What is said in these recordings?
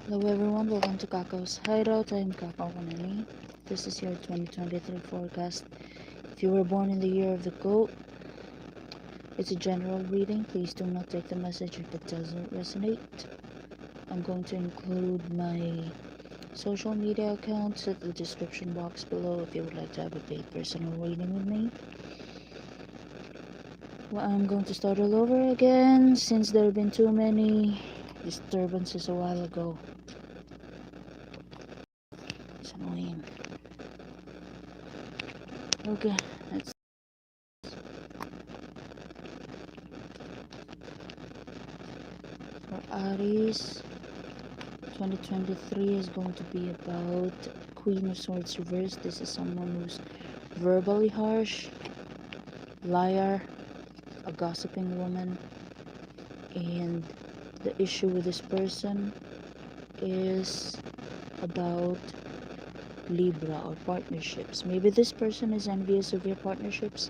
Hello everyone, welcome to Kakao's Hideout. I'm kakaukunemi. This is your 2023 forecast. If you were born in the year of the goat, it's a general reading. Please do not take the message if it doesn't resonate. I'm going to include my social media accounts at the description box below if you would like to have a paid personal reading with me. Well, I'm going to start all over again since there have been too many disturbances a while ago. It's annoying. Okay, let's for Aries. 2023 is going to be about Queen of Swords reversed. This is someone who's verbally harsh, liar, a gossiping woman, and the issue with this person is about Libra or partnerships. Maybe this person is envious of your partnerships.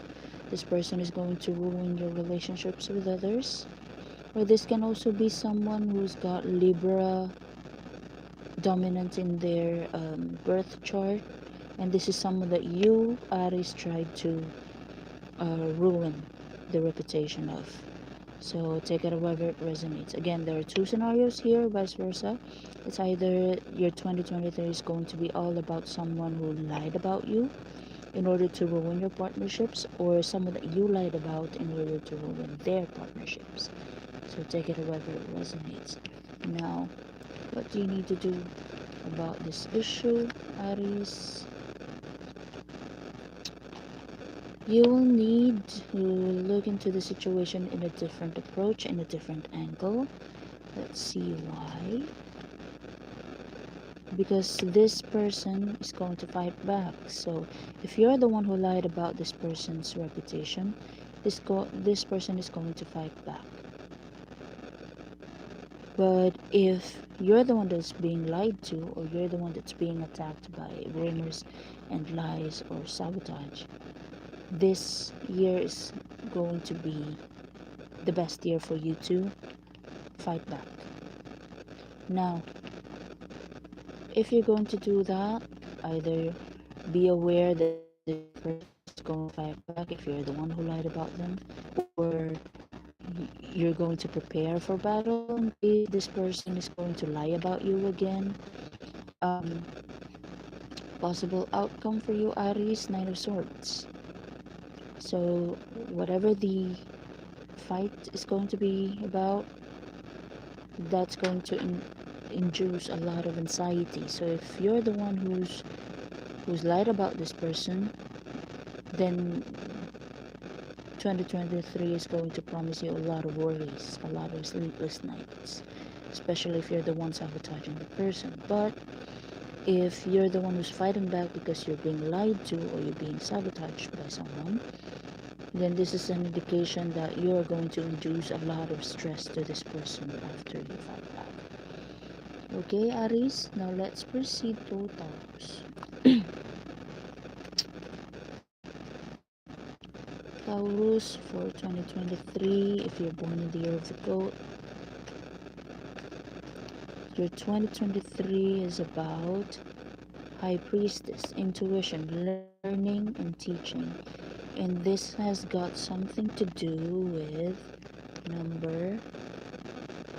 This person is going to ruin your relationships with others. Or this can also be someone who's got Libra dominant in their birth chart, and this is someone that you, Aries, tried to ruin the reputation of. So take it however it resonates. Again, there are two scenarios here, vice versa. It's either your 2023 is going to be all about someone who lied about you in order to ruin your partnerships, or someone that you lied about in order to ruin their partnerships. So take it however it resonates. Now, what do you need to do about this issue, Aries? You will need to look into the situation in a different approach, in a different angle. Let's see why. Because this person is going to fight back. So if you're the one who lied about this person's reputation, this person is going to fight back. But if you're the one that's being lied to, or you're the one that's being attacked by rumors and lies or sabotage, this year is going to be the best year for you to fight back. Now, if you're going to do that, either be aware that this person is going to fight back if you're the one who lied about them, or you're going to prepare for battle in case this person is going to lie about you again. Possible outcome for you, Aries, Nine of Swords. So whatever the fight is going to be about, that's going to induce a lot of anxiety. So if you're the one who's lied about this person, then 2023 is going to promise you a lot of worries, a lot of sleepless nights, especially if you're the one sabotaging the person. But if you're the one who's fighting back because you're being lied to or you're being sabotaged by someone, then this is an indication that you're going to induce a lot of stress to this person after you fight back. Okay, Aries, now let's proceed to Taurus. Taurus for 2023, if you're born in the year of the goat, your 2023 is about High Priestess, intuition, learning, and teaching. And this has got something to do with number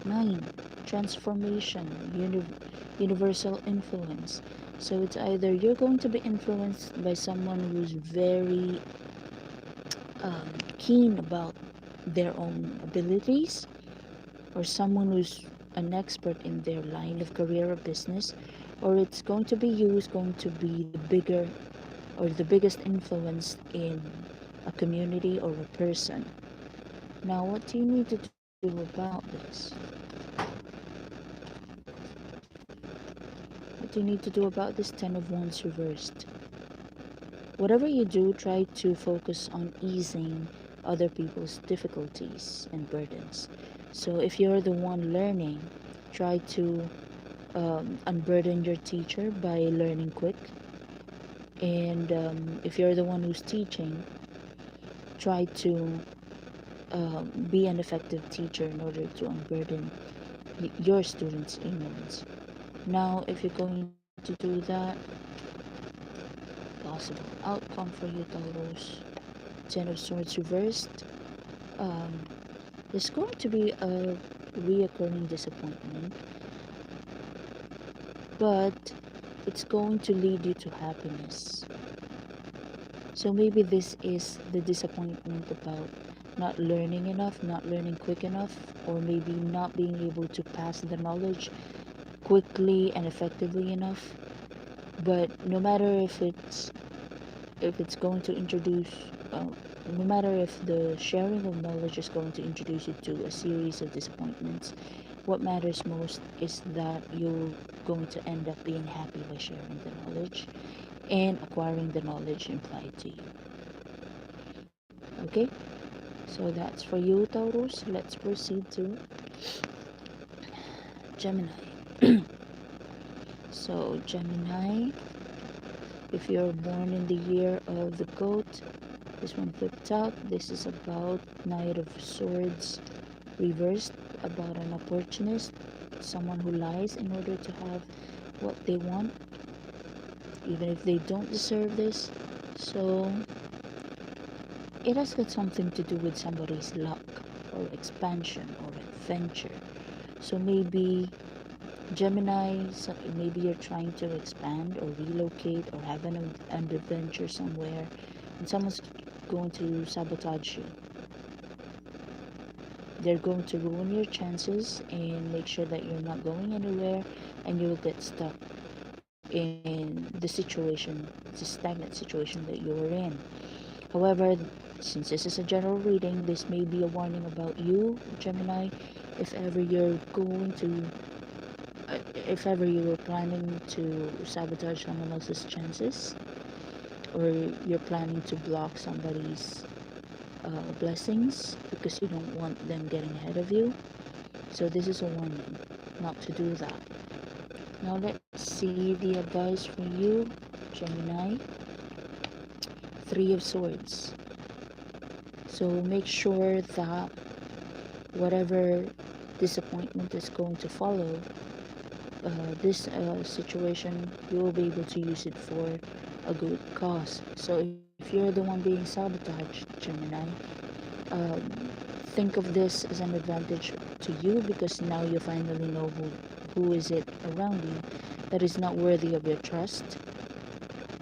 9, transformation, universal influence. So it's either you're going to be influenced by someone who's very keen about their own abilities, or someone who's an expert in their line of career or business, or it's going to be you who's going to be the bigger or the biggest influence in a community or a person. Now, what do you need to do about this? What do you need to do about this 10 of Wands reversed? Whatever you do, try to focus on easing other people's difficulties and burdens. So if you're the one learning, try to unburden your teacher by learning quick. And if you're the one who's teaching, try to be an effective teacher in order to unburden your students' ignorance. Now, if you're going to do that, possible outcome for you, Taurus. Ten of Swords reversed. Um, there's going to be a reoccurring disappointment, but it's going to lead you to happiness. So maybe this is the disappointment about not learning enough, not learning quick enough, or maybe not being able to pass the knowledge quickly and effectively enough. But no matter if it's going to introduce uh, no matter if the sharing of knowledge is going to introduce you to a series of disappointments, what matters most is that you're going to end up being happy by sharing the knowledge and acquiring the knowledge implied to you. Okay, so that's for you, Taurus. Let's proceed to Gemini. So Gemini, if you're born in the year of the goat, this one flipped out. This is about Knight of Swords reversed, about an opportunist, someone who lies in order to have what they want, even if they don't deserve this. So it has got something to do with somebody's luck or expansion or adventure. So maybe Gemini, so maybe you're trying to expand or relocate or have an adventure somewhere, and someone's going to sabotage you. They're going to ruin your chances and make sure that you're not going anywhere, and you'll get stuck in the situation, the stagnant situation that you were in. However, since this is a general reading, this may be a warning about you, Gemini. If ever you're going to if ever you were planning to sabotage someone else's chances, or you're planning to block somebody's blessings because you don't want them getting ahead of you, so this is a warning not to do that. Now let's see the advice for you, Gemini. Three of Swords. So make sure that whatever disappointment is going to follow, this situation, you will be able to use it for a good cause. So if you're the one being sabotaged, Gemini, um, think of this as an advantage to you, because now you finally know who is it around you that is not worthy of your trust.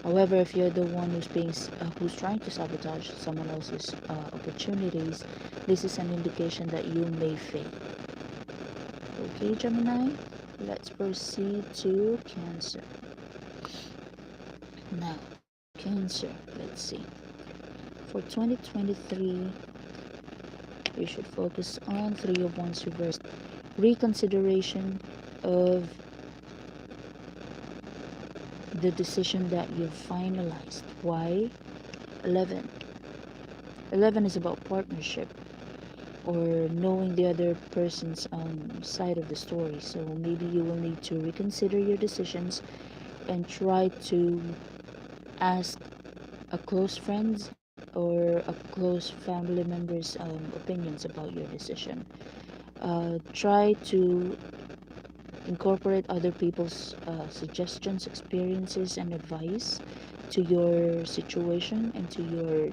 However, if you're the one who's trying to sabotage someone else's opportunities, this is an indication that you may fail. Okay, Gemini, let's proceed to Cancer. Now, Cancer, let's see. For 2023, you should focus on Three of Wands reversed. Reconsideration of the decision that you've finalized. Why? 11. 11 is about partnership, or knowing the other person's side of the story. So maybe you will need to reconsider your decisions and try to ask a close friend's or a close family member's opinions about your decision. Try to incorporate other people's suggestions, experiences, and advice to your situation and to your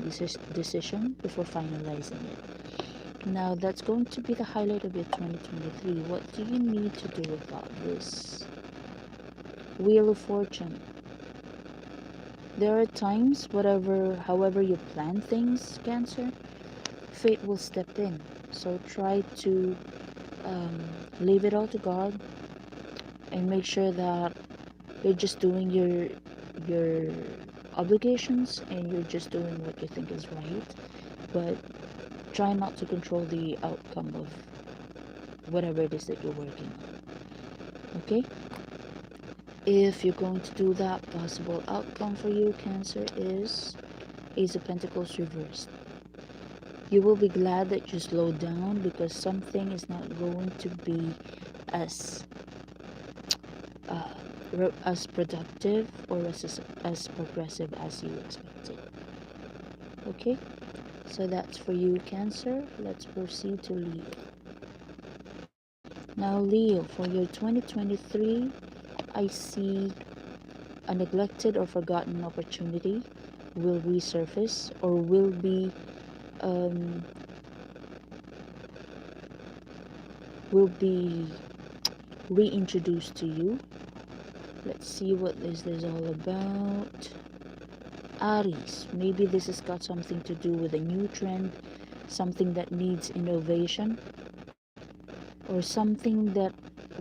decision before finalizing it. Now, that's going to be the highlight of your 2023. What do you need to do about this? Wheel of Fortune. There are times, however you plan things, Cancer, fate will step in. So try to leave it all to God and make sure that you're just doing your obligations and you're just doing what you think is right. But try not to control the outcome of whatever it is that you're working on. Okay? If you're going to do that, possible outcome for you, Cancer, is Ace of Pentacles reversed. You will be glad that you slowed down, because something is not going to be as productive or as progressive as you expected. Okay, so that's for you, Cancer. Let's proceed to Leo. Now, Leo, for your 2023, I see a neglected or forgotten opportunity will resurface or um, will be reintroduced to you. Let's see what is this all about. Aries, maybe this has got something to do with a new trend, something that needs innovation, or something that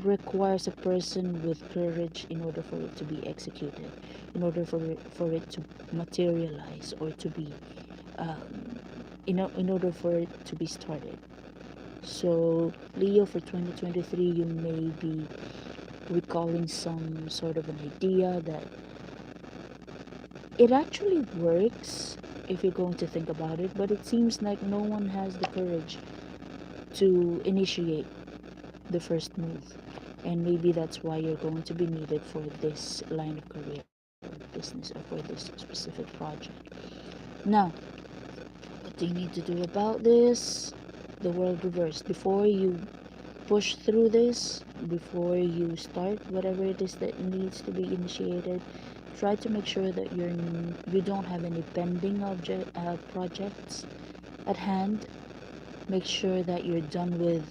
requires a person with courage in order for it to be executed, in order for it to materialize or to be um, in order for it to be started. So Leo, for 2023, you may be recalling some sort of an idea that it actually works if you're going to think about it, but it seems like no one has the courage to initiate the first move. And maybe that's why you're going to be needed for this line of career or business or for this specific project. Now, what do you need to do about this? The world reversed. Before you push through this, before you start whatever it is that needs to be initiated, try to make sure that you don't have any pending projects at hand. Make sure that you're done with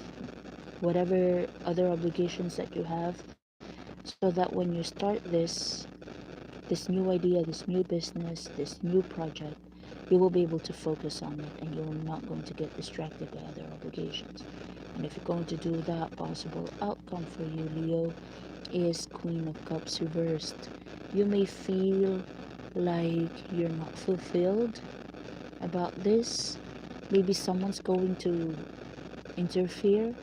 whatever other obligations that you have, so that when you start this new idea, this new business, this new project, you will be able to focus on it and you're not going to get distracted by other obligations. And if you're going to do that, possible outcome for you, Leo, is Queen of Cups reversed. You may feel like you're not fulfilled about this. Maybe someone's going to interfere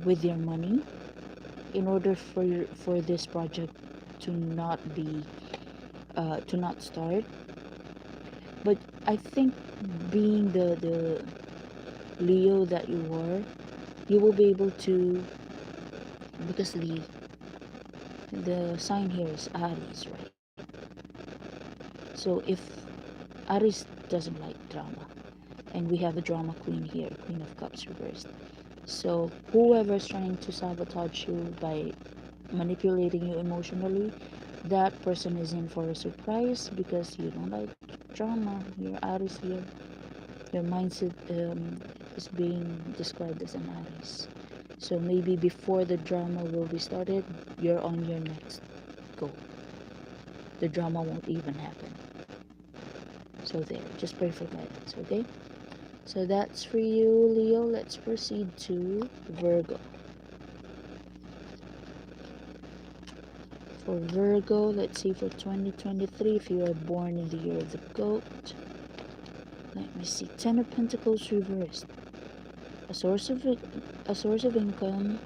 with your money in order for this project to not be to not start. But I think, being the Leo that you are, you will be able to, because the sign here is Aries, right? So if Aries doesn't like drama, and we have a drama queen here, Queen of Cups reversed. So whoever's trying to sabotage you by manipulating you emotionally, that person is in for a surprise because you don't like drama. Your Aries here, your mindset is being described as an Aries. So maybe before the drama will be started, you're on your next goal. The drama won't even happen. So there, just pray for guidance, okay? So that's for you, Leo. Let's proceed to Virgo. For Virgo, let's see for 2023, if you are born in the year of the goat. Let me see. 10 of Pentacles reversed. A source of income,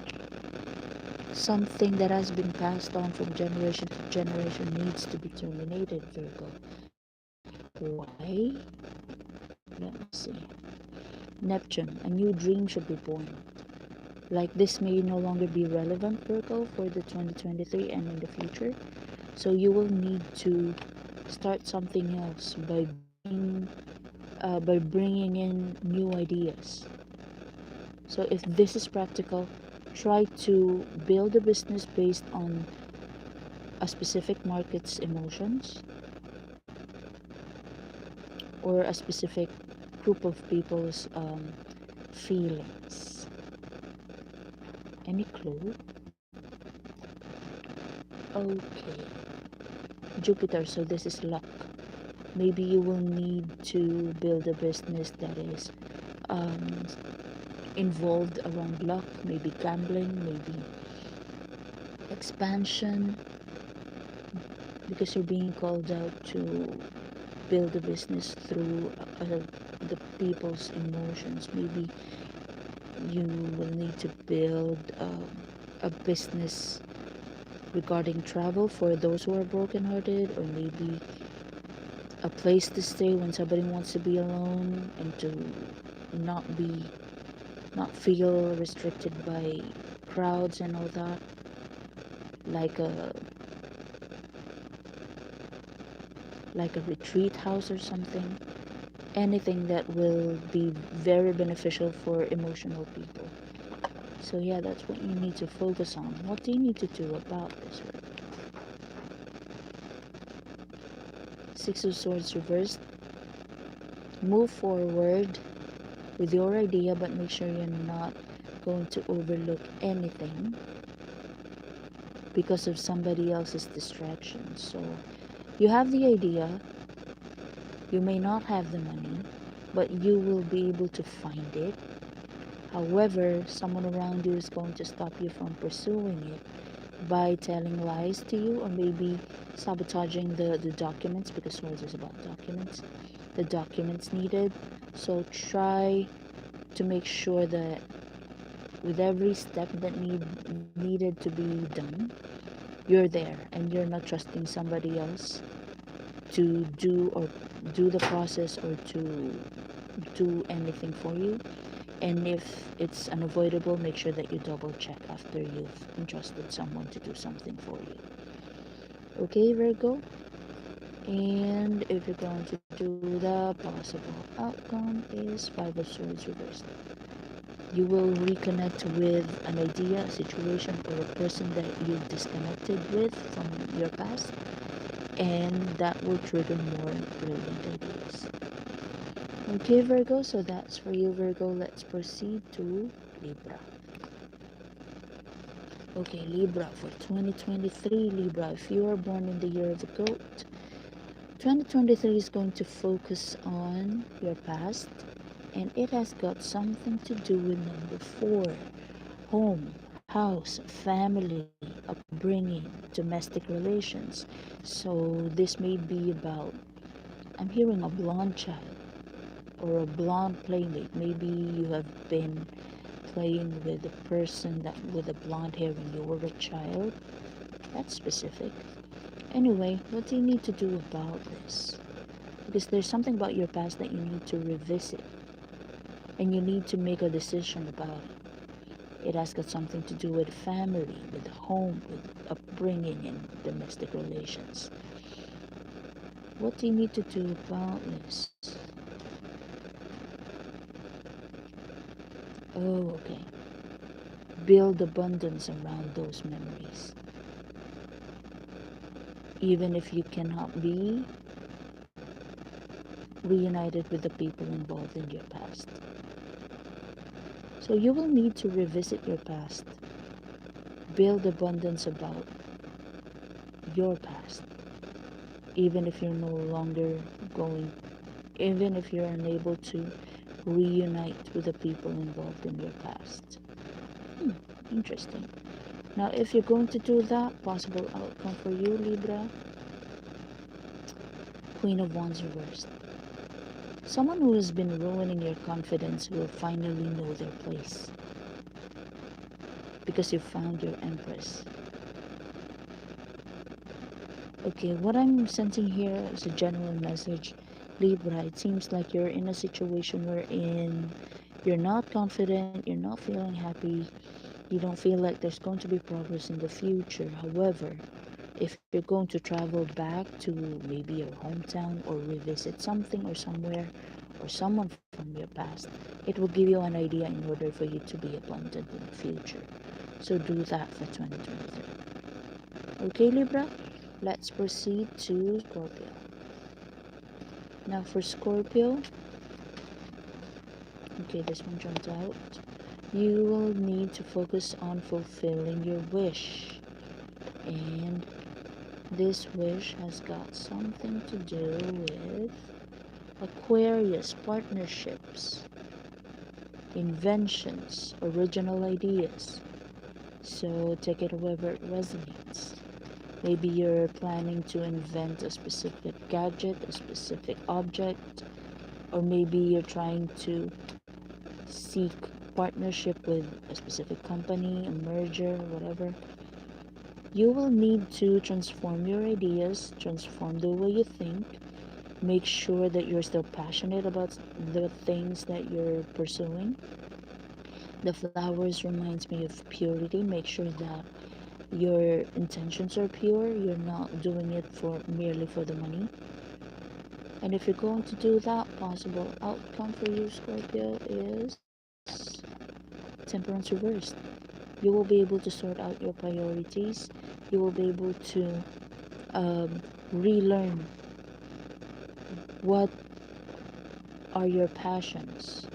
something that has been passed on from generation to generation, needs to be terminated, Virgo. Why? Let me see. Neptune, a new dream should be born. Like, this may no longer be relevant, Virgo, for the 2023 and in the future. So you will need to start something else by bringing in new ideas. So if this is practical, try to build a business based on a specific market's emotions or a specific group of people's feelings. Any clue? Okay. Jupiter, so this is luck. Maybe you will need to build a business that is involved around luck, maybe gambling, maybe expansion, because you're being called out to build a business through the people's emotions. Maybe you will need to build a business regarding travel for those who are brokenhearted, or maybe a place to stay when somebody wants to be alone and to not feel restricted by crowds and all that, like a retreat house or something. Anything that will be very beneficial for emotional people. So yeah, that's what you need to focus on. What do you need to do about this? Six of Swords reversed. Move forward with your idea, but make sure you're not going to overlook anything because of somebody else's distraction. So you have the idea, you may not have the money, but you will be able to find it. However, someone around you is going to stop you from pursuing it by telling lies to you, or maybe sabotaging the documents, because Swords is about documents, the documents needed. So try to make sure that with every step that needed to be done, you're there and you're not trusting somebody else to do the process or to do anything for you. And if it's unavoidable, make sure that you double check after you've entrusted someone to do something for you. Okay, Virgo? And if you're going to do the possible outcome is Five of Swords reversed. You will reconnect with an idea, a situation, or a person that you've disconnected with from your past, and that will trigger more brilliant ideas. Okay, Virgo, so that's for you, Virgo. Let's proceed to Libra. Okay, Libra, for 2023, Libra, if you are born in the year of the goat, 2023 is going to focus on your past, and it has got something to do with number 4: home, house, family, upbringing, domestic relations. So this may be about, I'm hearing a blonde child or a blonde playmate. Maybe you have been playing with a person that with a blonde hair when you were a child. That's specific. Anyway, what do you need to do about this? Because there's something about your past that you need to revisit, and you need to make a decision about it. It has got something to do with family, with home, with upbringing, and domestic relations. What do you need to do about this? Oh, okay. Build abundance around those memories. Even if you cannot be reunited with the people involved in your past. So you will need to revisit your past. Build abundance about your past. Even if you're no longer going, even if you're unable to reunite with the people involved in your past. Interesting. Now, if you're going to do that, possible outcome for you, Libra, Queen of Wands reversed. Someone who has been ruining your confidence will finally know their place because you found your Empress. Okay, what I'm sensing here is a general message, Libra. It seems like you're in a situation wherein you're not confident, you're not feeling happy, you don't feel like there's going to be progress in the future. However, if you're going to travel back to maybe your hometown or revisit something or somewhere or someone from your past, it will give you an idea in order for you to be abundant in the future. So do that for 2023. Okay, Libra, let's proceed to Scorpio. Now for Scorpio, okay, this one jumped out. You will need to focus on fulfilling your wish, and this wish has got something to do with Aquarius, partnerships, inventions, original ideas. So take it however it resonates. Maybe you're planning to invent a specific gadget, a specific object, or maybe you're trying to seek partnership with a specific company, a merger, whatever. You will need to transform your ideas, transform the way you think, make sure that you're still passionate about the things that you're pursuing. The flowers reminds me of purity. Make sure that your intentions are pure. You're not doing it for merely for the money. And if you're going to do that, possible outcome for you, Scorpio, is Temperance reversed. You will be able to sort out your priorities. You will be able to relearn what are your passions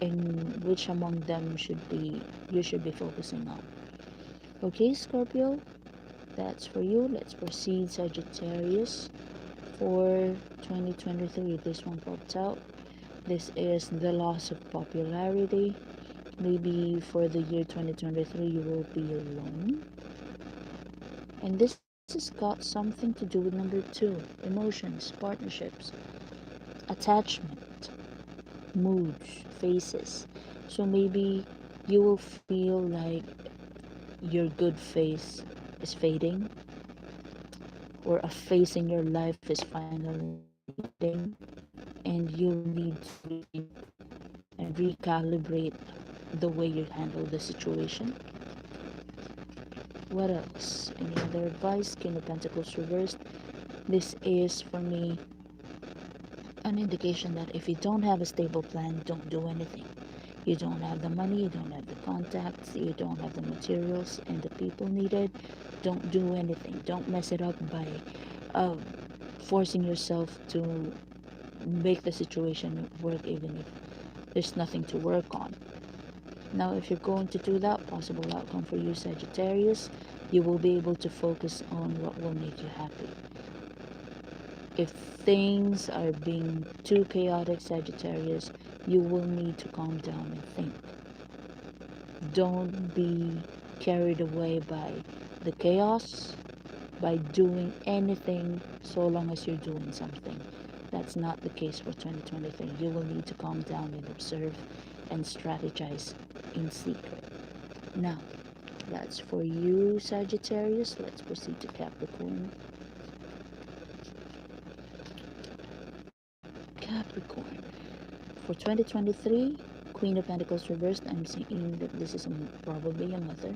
and which among them you should be focusing on. Okay, Scorpio, that's for you. Let's proceed, Sagittarius, for 2023. This one popped out. This is the loss of popularity. Maybe for the year 2023 you will be alone. And this has got something to do with number 2, emotions, partnerships, attachment, moods, phases. So maybe you will feel like your good phase is fading, or a phase in your life is finally ending, and you'll need to rethink and recalibrate the way you handle the situation. What else? Any other advice? King of Pentacles reversed. This is for me an indication that if you don't have a stable plan, don't do anything. You don't have the money, you don't have the contacts, you don't have the materials and the people needed, don't do anything. Don't mess it up by uh, forcing yourself to make the situation work even if there's nothing to work on. Now, if you're going to do that, possible outcome for you, Sagittarius, you will be able to focus on what will make you happy. If things are being too chaotic, Sagittarius, you will need to calm down and think. Don't be carried away by the chaos, by doing anything so long as you're doing something. That's not the case for 2023. You will need to calm down and observe and strategize in secret. Now, that's for you, Sagittarius. Let's proceed to Capricorn. Capricorn. For 2023, Queen of Pentacles reversed. I'm seeing that this is probably a mother.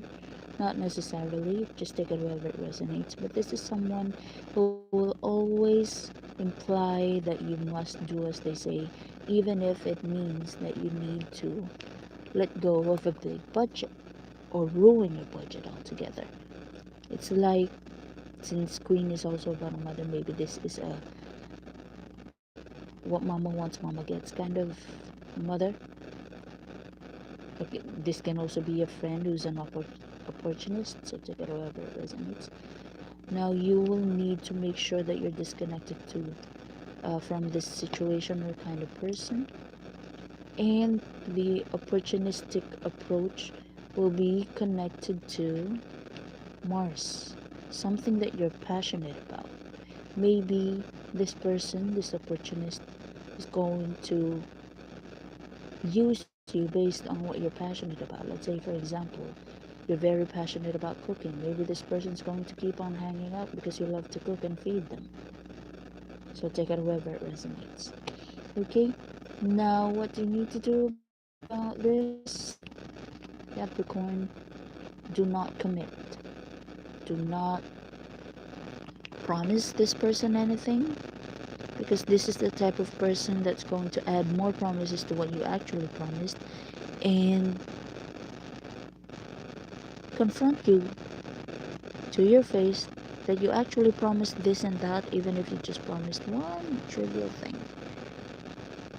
Not necessarily, just take it wherever it resonates. But this is someone who will always imply that you must do as they say, even if it means that you need to let go of a big budget or ruin your budget altogether. It's like, since Queen is also about a mother, maybe this is a what mama wants, mama gets kind of mother. Okay, this can also be a friend who's an opportunist, so take it however it resonates. Now, you will need to make sure that you're disconnected from this situation or kind of person, and the opportunistic approach will be connected to Mars, something that you're passionate about. Maybe this person, this opportunist, is going to use you based on what you're passionate about. Let's say, for example, you're very passionate about cooking. Maybe this person's going to keep on hanging out because you love to cook and feed them. So take it wherever it resonates. Okay, now what you need to do about this, Capricorn, do not commit. Do not promise this person anything, because this is the type of person that's going to add more promises to what you actually promised and confront you to your face that you actually promised this and that, even if you just promised one trivial thing.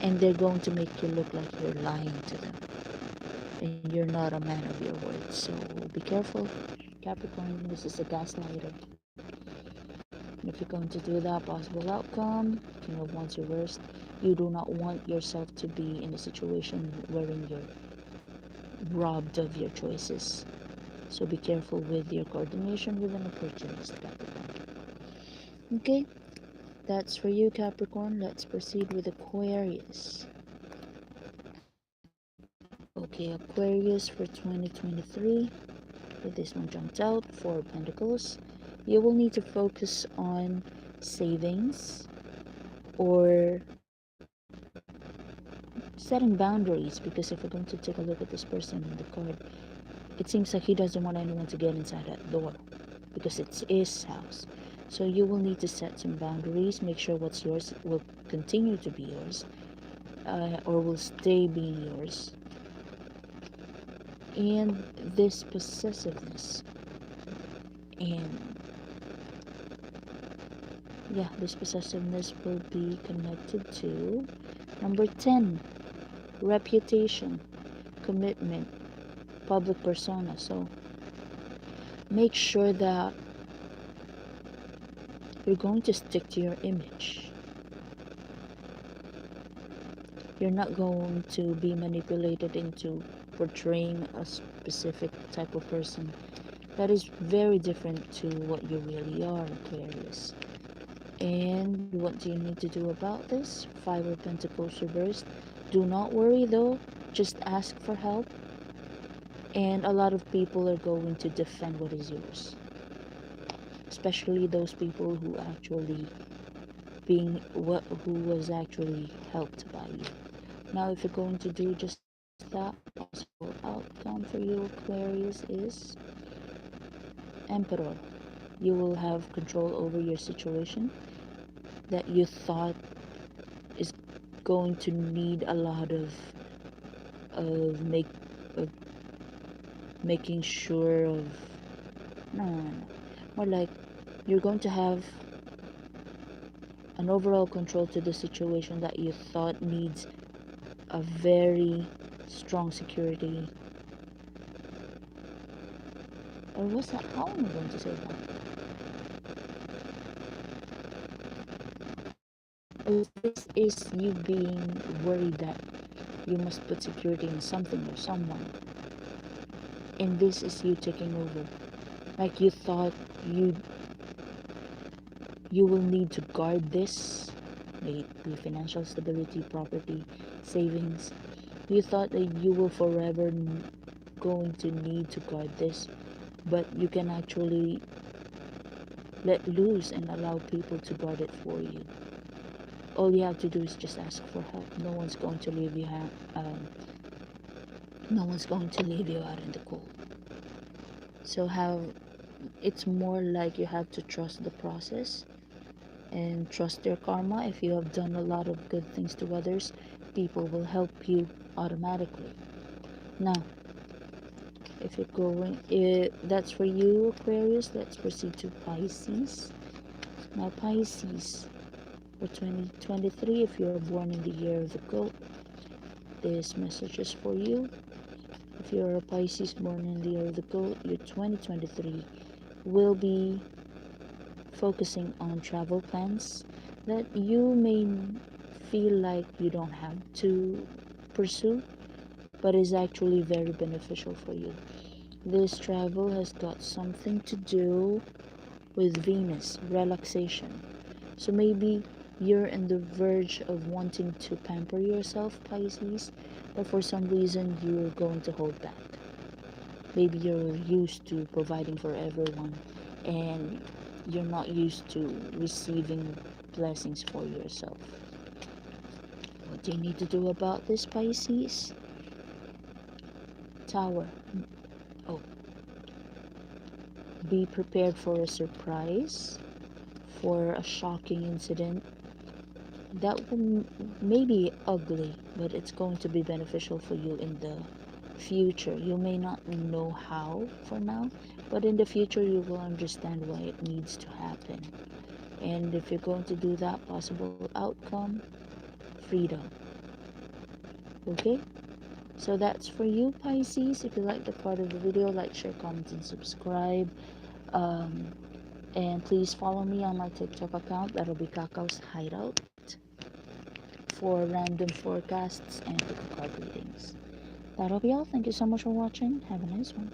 And they're going to make you look like you're lying to them and you're not a man of your word. So be careful, Capricorn. This is a gaslighter. And if you're going to do that, possible outcome, King of Wands reversed. You do not want yourself to be in a situation wherein you're robbed of your choices. So be careful with your coordination with an opportunist, Capricorn. Okay, that's for you, Capricorn. Let's proceed with Aquarius. Okay, Aquarius for 2023. This one jumped out, 4 of Pentacles. You will need to focus on savings or setting boundaries, because if we're going to take a look at this person in the card, it seems like he doesn't want anyone to get inside that door because it's his house. So you will need to set some boundaries. Make sure what's yours will continue to be yours, or will stay being yours. And this possessiveness, and yeah, this possessiveness will be connected to number 10, reputation, commitment, public persona. So make sure that you're going to stick to your image. You're not going to be manipulated into portraying a specific type of person that is very different to what you really are, Aquarius. And what do you need to do about this? Five of Pentacles reversed. Do not worry though, just ask for help. And a lot of people are going to defend what is yours, especially those people who actually who was actually helped by you. Now if you're going to do just that, possible outcome for you, Aquarius, is Emperor. You will have control over your situation that you thought is going to need a lot of make of making sure of, no, more like you're going to have an overall control to the situation that you thought needs a very strong security. Or what's that? How am I going to say that? This is you being worried that you must put security in something or someone, and this is you taking over. Like you thought you will need to guard this, maybe financial stability, property, savings. You thought that you will forever going to need to guard this, but you can actually let loose and allow people to guard it for you. All you have to do is just ask for help. No one's going to leave you no one's going to leave you out in the cold. So it's more like you have to trust the process and trust your karma. If you have done a lot of good things to others, people will help you automatically. Now, if you're going, that's for you, Aquarius. Let's proceed to Pisces. Now, Pisces, for 2023, if you're born in the year of the goat, this message is for you. If you're a Pisces born in the year of the goat, your 2023 will be focusing on travel plans that you may feel like you don't have to pursue, but is actually very beneficial for you. This travel has got something to do with Venus, relaxation. So maybe you're in the verge of wanting to pamper yourself, Pisces, but for some reason you're going to hold back. Maybe you're used to providing for everyone and you're not used to receiving blessings for yourself. What do you need to do about this, Pisces? Tower. Oh. Be prepared for a surprise, for a shocking incident that will maybe ugly, but it's going to be beneficial for you in the future. You may not know how for now, but in the future you will understand why it needs to happen. And if you're going to do that, possible outcome, freedom. Okay, so that's for you, Pisces. If you like the part of the video, like, share, comment, and subscribe. And please follow me on my TikTok account. That'll be Kakau's Hideout, for random forecasts and pick card readings. That'll be all. Thank you so much for watching. Have a nice one.